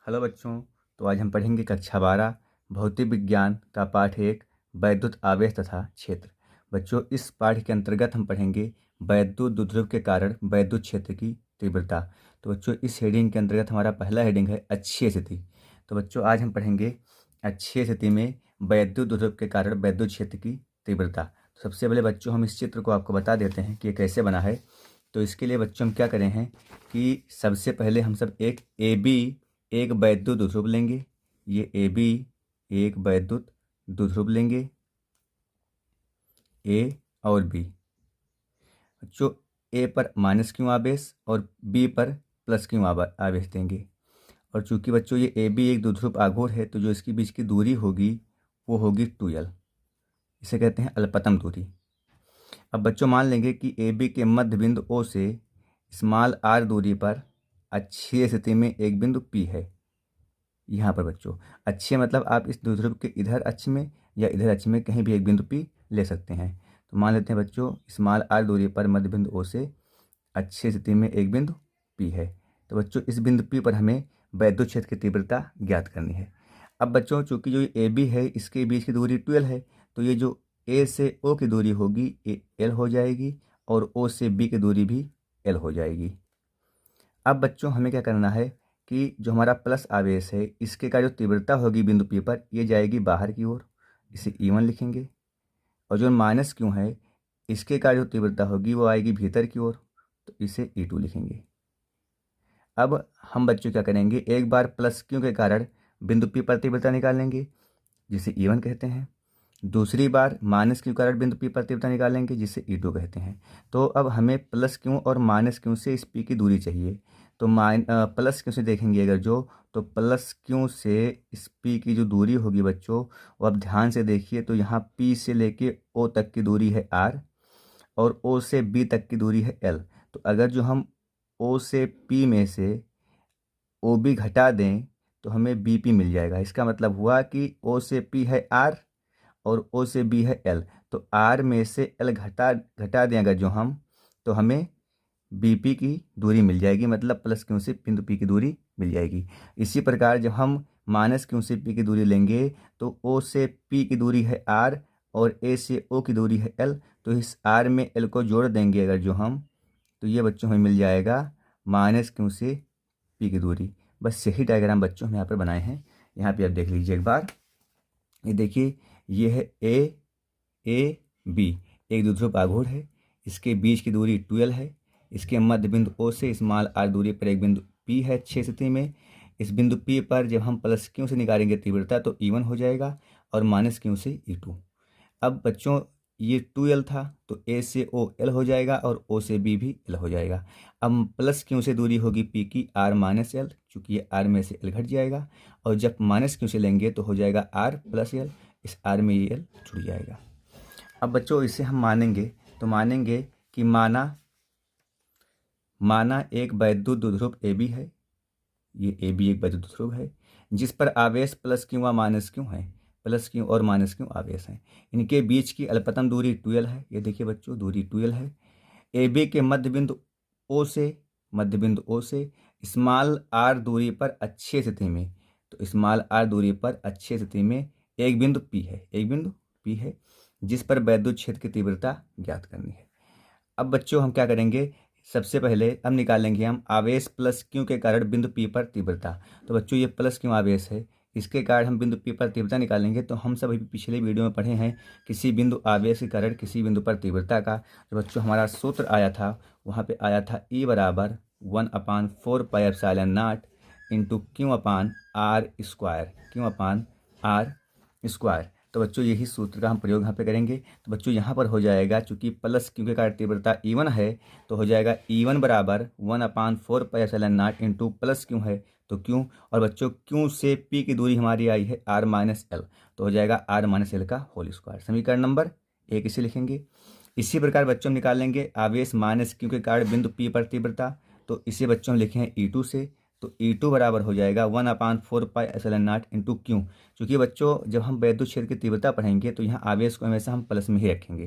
Hello बच्चों। तो आज हम पढ़ेंगे कक्षा 12 भौतिक विज्ञान का पाठ 1 वैद्युत आवेश तथा क्षेत्र। बच्चों, इस पाठ के अंतर्गत हम पढ़ेंगे वैद्युत द्विध्रुव के कारण वैद्युत क्षेत्र की तीव्रता। तो बच्चों, इस हेडिंग के अंतर्गत हमारा पहला हेडिंग है अक्षीय स्थिति। तो बच्चों, आज हम पढ़ेंगे अक्षीय स्थिति में वैद्युत द्विध्रुव के कारण वैद्युत क्षेत्र की तीव्रता। तो सबसे पहले बच्चों, हम इस चित्र को आपको बता देते हैं कि ये कैसे बना है। तो इसके लिए बच्चों हम क्या करें हैं कि सबसे पहले हम सब एक वैद्युत द्विध्रुव लेंगे। ये ए बी एक वैद्युत द्विध्रुव लेंगे, ए और बी। जो ए पर माइनस क्यू आवेश और बी पर प्लस क्यू आवेश देंगे। और चूंकि बच्चों ये ए बी एक द्विध्रुव आघूर्ण है, तो जो इसके बीच की दूरी होगी वो होगी 2l। इसे कहते हैं अल्पतम दूरी। अब बच्चों, मान लेंगे कि ए बी के मध्य बिंदु ओ से स्मॉल r दूरी पर अक्षीय स्थिति में एक बिंदु P है। यहाँ पर बच्चों, अक्षीय मतलब आप इस द्विध्रुव के इधर अक्ष में या इधर अक्ष में कहीं भी एक बिंदु P ले सकते हैं। तो मान लेते हैं बच्चों, स्मॉल r दूरी पर मध्य बिंदु O से अक्षीय स्थिति में एक बिंदु P है। तो बच्चों, इस बिंदु P पर हमें वैद्युत क्षेत्र की तीव्रता ज्ञात करनी है। अब बच्चों, चूंकि जो ए बी है इसके बीच की दूरी 12 है, तो ये जो ए से ओ की दूरी होगी ये l हो जाएगी और ओ से बी की दूरी भी l हो जाएगी। अब बच्चों, हमें क्या करना है कि जो हमारा प्लस आवेश है इसके का जो तीव्रता होगी बिंदु P पर, ये जाएगी बाहर की ओर, इसे E1 लिखेंगे। और जो माइनस क्यू है इसके का जो तीव्रता होगी वो आएगी भीतर की ओर, तो इसे E2 लिखेंगे। अब हम बच्चों क्या करेंगे, एक बार प्लस क्यू के कारण बिंदु P पर तीव्रता निकालेंगे जिसे E1 कहते हैं। दूसरी बार माइनस क्यू कारण बिंदु P पर तीव्रता निकालेंगे जिसे E2 कहते हैं। तो अब हमें प्लस क्यू और माइनस क्यू से इस P की दूरी चाहिए। तो प्लस क्यू से देखेंगे अगर जो, तो प्लस क्यू से इस P की जो दूरी होगी बच्चों, वो अब ध्यान से देखिए। तो यहाँ P से लेके O तक की दूरी है R और O से B तक की दूरी है L। तो अगर जो हम O से P में से OB घटा दें तो हमें BP मिल जाएगा। इसका मतलब हुआ कि O से P है R और O से B है L। तो R में से L घटा घटा दें अगर जो हम, तो हमें BP की दूरी मिल जाएगी, मतलब प्लस क्यू से बिंदु P की दूरी मिल जाएगी। इसी प्रकार जब हम माइनस क्यू से P की दूरी लेंगे तो O से P की दूरी है R और A से O की दूरी है L। तो इस R में L को जोड़ देंगे अगर जो हम, तो ये बच्चों हमें मिल जाएगा माइनस क्यू से P की दूरी। बस यही डायग्राम बच्चों हम यहाँ पर बनाए हैं। यहाँ पे आप देख लीजिए एक बार, ये देखिए, ये है ए बी एक द्विध्रुव आघूर्ण है। इसके बीच की दूरी 12 है। इसके मध्य बिंदु O से स्मॉल r दूरी पर एक बिंदु P है अक्षीय स्थिति में। इस बिंदु P पर जब हम प्लस क्यू से निकालेंगे तीव्रता तो E1 हो जाएगा और माइनस क्यू से E2। अब बच्चों, ये 2l था तो A से O L हो जाएगा और O से B भी L हो जाएगा। अब प्लस क्यू से दूरी होगी P की R माइनस L, चूँकि ये R में से L घट जाएगा। और जब माइनस क्यू से लेंगे तो हो जाएगा R प्लस L, इस R में ये L जुड़ जाएगा। अब बच्चों, इसे हम मानेंगे तो मानेंगे कि माना एक वैद्युत द्विध्रुव ए बी है। ये ए बी एक वैद्युत द्विध्रुव है जिस पर आवेश प्लस क्यू व माइनस क्यू है। प्लस क्यू और माइनस क्यू आवेश हैं। इनके बीच की अल्पतम दूरी 2l है। ये देखिए बच्चों, दूरी 2l है। ए बी के मध्य बिंदु ओ से स्मॉल r दूरी पर अक्षीय स्थिति में, तो स्मॉल r दूरी पर अक्षीय स्थिति में एक बिंदु P है जिस पर वैद्युत क्षेत्र की तीव्रता ज्ञात करनी है। अब बच्चों, हम क्या करेंगे, सबसे पहले अब निकालेंगे हम आवेश प्लस क्यू के कारण बिंदु P पर तीव्रता। तो बच्चों, ये प्लस क्यू आवेश है, इसके कारण हम बिंदु P पर तीव्रता निकालेंगे। तो हम सब अभी पिछले वीडियो में पढ़े हैं किसी बिंदु आवेश के कारण किसी बिंदु पर तीव्रता का जो बच्चों हमारा सूत्र आया था, वहाँ पे आया था E बराबर 1/4πε0 इंटू Q/R²। तो बच्चों, यही सूत्र का हम प्रयोग यहाँ पे करेंगे। तो बच्चों, यहाँ पर हो जाएगा, चूंकि प्लस क्यू के कारण तीव्रता E1 है तो हो जाएगा E1 बराबर 1/4πε0 इंटू प्लस क्यू है तो क्यू, और बच्चों क्यू से P की दूरी हमारी आई है R माइनस L, तो हो जाएगा R माइनस L का होल स्क्वायर। समीकरण नंबर 1 इसे लिखेंगे। इसी प्रकार बच्चों हम निकालेंगे आवेश माइनस क्यू के कारण बिंदु P पर तीव्रता। तो इसे बच्चों हम लिखे हैं E2 से। तो E2 बराबर हो जाएगा 1/4πε0 इंटू क्यू। चूँकि बच्चों जब हम वैद्युत क्षेत्र की तीव्रता पढ़ेंगे तो यहाँ आवेश को हमेशा हम प्लस में ही रखेंगे,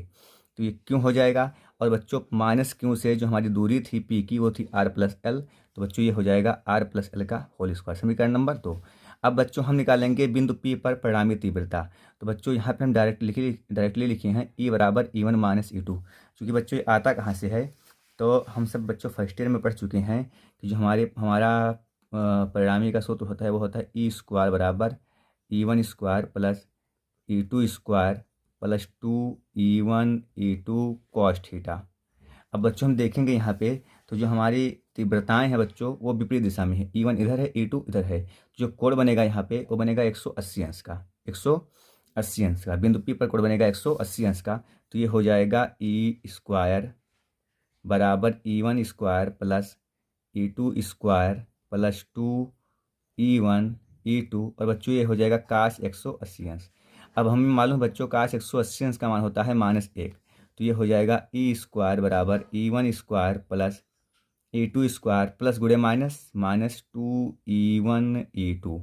तो ये क्यू हो जाएगा। और बच्चों, माइनस क्यू से जो हमारी दूरी थी P की वो थी R प्लस L, तो बच्चों ये हो जाएगा आर प्लस एल का होल स्क्वायर, समीकरण नंबर 2। अब बच्चों हम निकालेंगे बिंदु P पर परिणामी तीव्रता। तो बच्चों यहाँ पे हम डायरेक्टली लिखे हैं E बराबर E1 माइनस E2। चूँकि बच्चों ये आता कहाँ से है, तो हम सब बच्चों फर्स्ट ईयर में पढ़ चुके हैं कि जो हमारा परिणामी का सूत्र होता है वो होता है E स्क्वायर बराबर E1 square plus E2 square plus 2E1 E2 cos theta. अब बच्चों हम देखेंगे यहाँ पे तो जो हमारी तीव्रताएं हैं बच्चों वो विपरीत दिशा में है, E1 इधर है E2 इधर है। जो कोण बनेगा यहाँ पे वो बनेगा 180 अंश का, 180 अंश का। बिंदु P पर कोण बनेगा 180 अंश का। तो ये हो जाएगा E स्क्वायर बराबर E1 square plus E2 square plus 2E1 E2 और बच्चों ये हो जाएगा काश 180 अंश। अब हमें मालूम बच्चों काश 180 अंश का मान होता है -1। तो ये हो जाएगा E स्क्वायर बराबर E1 square plus E2 square plus गुणे माइनस 2E1 E2।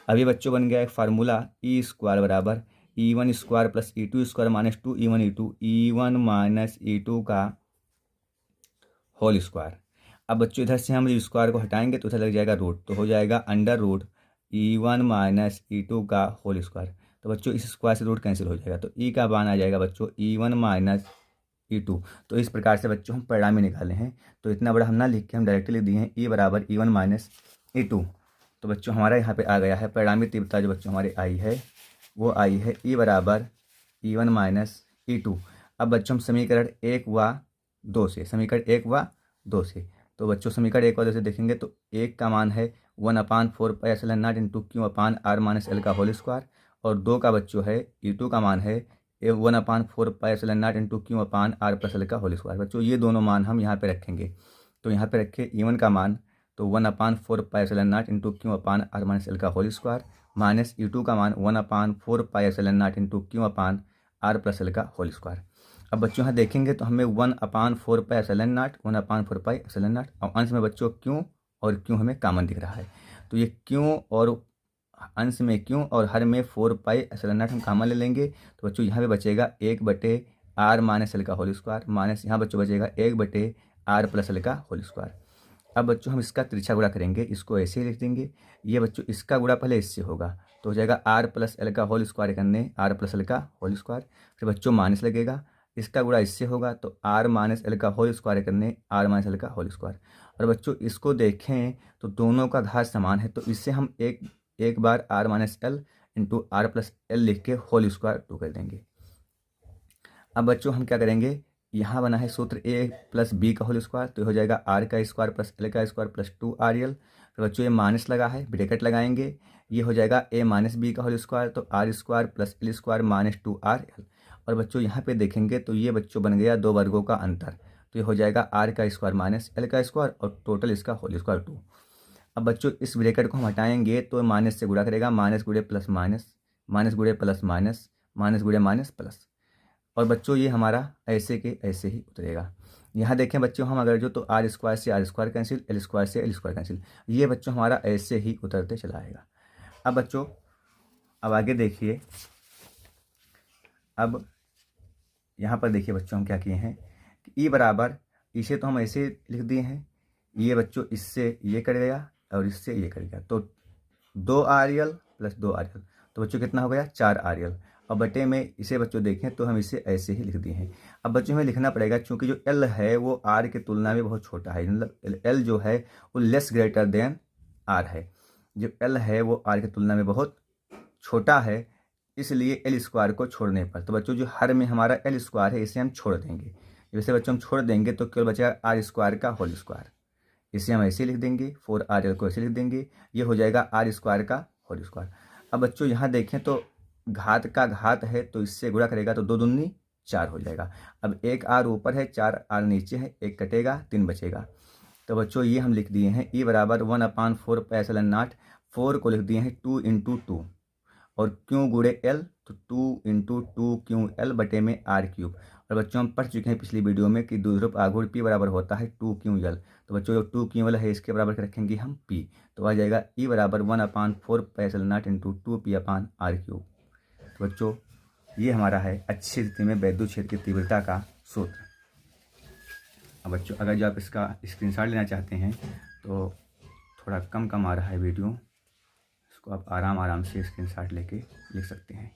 अभी बच्चों बन गया एक फार्मूला E स्क्वायर बराबर E1 square plus E2 square minus 2E1 E2, E1 minus E2 का होल स्क्वायर। अब बच्चों इधर से हम स्क्वायर को हटाएंगे तो उधर लग जाएगा रूट, तो हो जाएगा under root E1 minus E2 का होल स्क्वायर। तो बच्चों इस स्क्वायर से रूट कैंसिल हो जाएगा, तो E का मान आ जाएगा बच्चों E1 माइनस E2। तो इस प्रकार से बच्चों हम परिणामी निकाले हैं। तो इतना बड़ा हम ना लिख के हम डायरेक्टली लिख दिए हैं E बराबर E1 माइनस E2। तो बच्चों हमारा यहाँ पे आ गया है परिणामी तीव्रता जो बच्चों हमारी आई है वो आई है E बराबर E1 माइनस E2। अब बच्चों हम समीकरण 1 व 2 से तो बच्चों समीकरण 1 व 2 से देखेंगे तो 1 का मान है 1/4πε0 इंटू Q/r माइनस एल का होल स्क्वायर, और 2 का बच्चों है E2 का मान है 1/4πε0 इंटू Q/r प्लस एल का होल स्क्वायर। बच्चों ये दोनों मान हम यहाँ पे रखेंगे। तो यहाँ पे रखे E1 का मान तो 1/4πε0 इंटू Q/r माइनस एल का होल स्क्वायर माइनस E2 का मान 1/4πε0 इंटू Q/r प्लस एल का होल स्क्वायर। अब बच्चों यहाँ देखेंगे तो हमें 1/4πε0 और अंश में बच्चों क्यों और क्यों हमें कॉमन दिख रहा है। तो ये क्यों और अंश में क्यों और हर में 4πε0 हम कॉमन ले लेंगे। तो बच्चों यहाँ पे बचेगा 1/r माइनस एल का होल स्क्वायर माइनस यहाँ बच्चों बचेगा 1/r प्लस एल का होल स्क्वायर। अब बच्चों हम इसका तिरछा गुणा करेंगे, इसको ऐसे ही लिख देंगे। ये बच्चों इसका गुणा पहले इससे होगा तो हो जाएगा r प्लस एल का होल स्क्वायर करने r प्लस एल का होल स्क्वायर, फिर बच्चों माइनस लगेगा, इसका गुणा इससे होगा तो r माइनस एल का होल स्क्वायर करने r माइनस एल का होल स्क्वायर। और बच्चों इसको देखें तो दोनों का घात समान है, तो इससे हम एक बार r माइनस L into R plus L लिख के होल स्क्वायर 2 कर देंगे। अब बच्चों हम क्या करेंगे, यहाँ बना है सूत्र a प्लस बी का होल स्क्वायर, तो हो जाएगा r का स्क्वायर प्लस एल का स्क्वायर प्लस 2rl। तो बच्चों ये माइनस लगा है, ब्रैकेट लगाएंगे, ये हो जाएगा a माइनस बी का होल स्क्वायर तो r square plus L square minus 2rl। और बच्चों यहाँ पे देखेंगे तो ये बच्चों बन गया 2 वर्गों का अंतर, तो ये हो जाएगा r का स्क्वायर माइनस एल का स्क्वायर और टोटल इसका होल स्क्वायर 2। अब बच्चों इस ब्रैकेट को हम हटाएंगे तो माइनस से गुणा करेगा, माइनस गुणे प्लस माइनस, माइनस गुणे प्लस माइनस, माइनस गुणे माइनस प्लस, और बच्चों ये हमारा ऐसे के ऐसे ही उतरेगा। यहाँ देखें बच्चों हम अगर जो तो r स्क्वायर से r square cancel, L square से एल स्क्वायर कैंसिल, ये बच्चों हमारा ऐसे ही उतरते चला आएगा। अब बच्चों अब आगे देखिए, अब यहाँ पर देखिए बच्चों हम क्या किए हैं कि E बराबर, इसे तो हम ऐसे लिख दिए हैं, ये बच्चों इससे ये कट गया और इससे ये कट गया तो 2rl प्लस 2rl, तो बच्चों कितना हो गया 4rl। अब बटे में इसे बच्चों देखें तो हम इसे ऐसे ही लिख दिए हैं। अब बच्चों हमें लिखना पड़ेगा क्योंकि जो l है वो r की तुलना में बहुत छोटा है, मतलब l जो है वो लेस ग्रेटर देन r है, जो l है वो r की तुलना में बहुत छोटा है, इसलिए एल स्क्वायर को छोड़ने पर तो बच्चों जो हर में हमारा एल स्क्वायर है इसे हम छोड़ देंगे। जैसे बच्चों हम छोड़ देंगे तो केवल बचेगा आर स्क्वायर का होल स्क्वायर, इसे हम ऐसे लिख देंगे, 4rl को ऐसे लिख देंगे, ये हो जाएगा आर स्क्वायर का होल स्क्वायर। अब बच्चों यहाँ देखें तो घात का घात है तो इससे गुणा करेगा तो 2 दूनी 4 हो जाएगा। अब 1r ऊपर है 4r नीचे है, 1 कटेगा 3 बचेगा। तो बच्चों ये हम लिख दिए हैं E बराबर 1/4πε0, 4 को लिख दिए हैं 2 इंटू 2 और क्यों गुणे एल तो 2 इंटू 2 क्यों एल बटे में आर क्यूब। और बच्चों हम पढ़ चुके हैं पिछली वीडियो में कि द्विध्रुव आघूर्ण P बराबर होता है 2 क्यों एल, तो बच्चों जो 2 क्यों एल है इसके बराबर रखेंगे हम P, तो आ जाएगा E बराबर 1/4πε0 इंटू 2p/r³। तो बच्चों ये हमारा है अच्छी स्थिति में वैद्युत क्षेत्र की तीव्रता का सूत्र। अब बच्चों अगर जो आप इसका स्क्रीनशॉट लेना चाहते हैं तो थोड़ा कम कम आ रहा है वीडियो, इसको आप आराम आराम से स्क्रीनशॉट लेके लिख सकते हैं।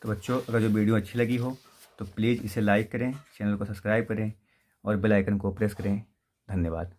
तो बच्चों, अगर जो वीडियो अच्छी लगी हो तो प्लीज़ इसे लाइक करें, चैनल को सब्सक्राइब करें और बेल आइकन को प्रेस करें। धन्यवाद।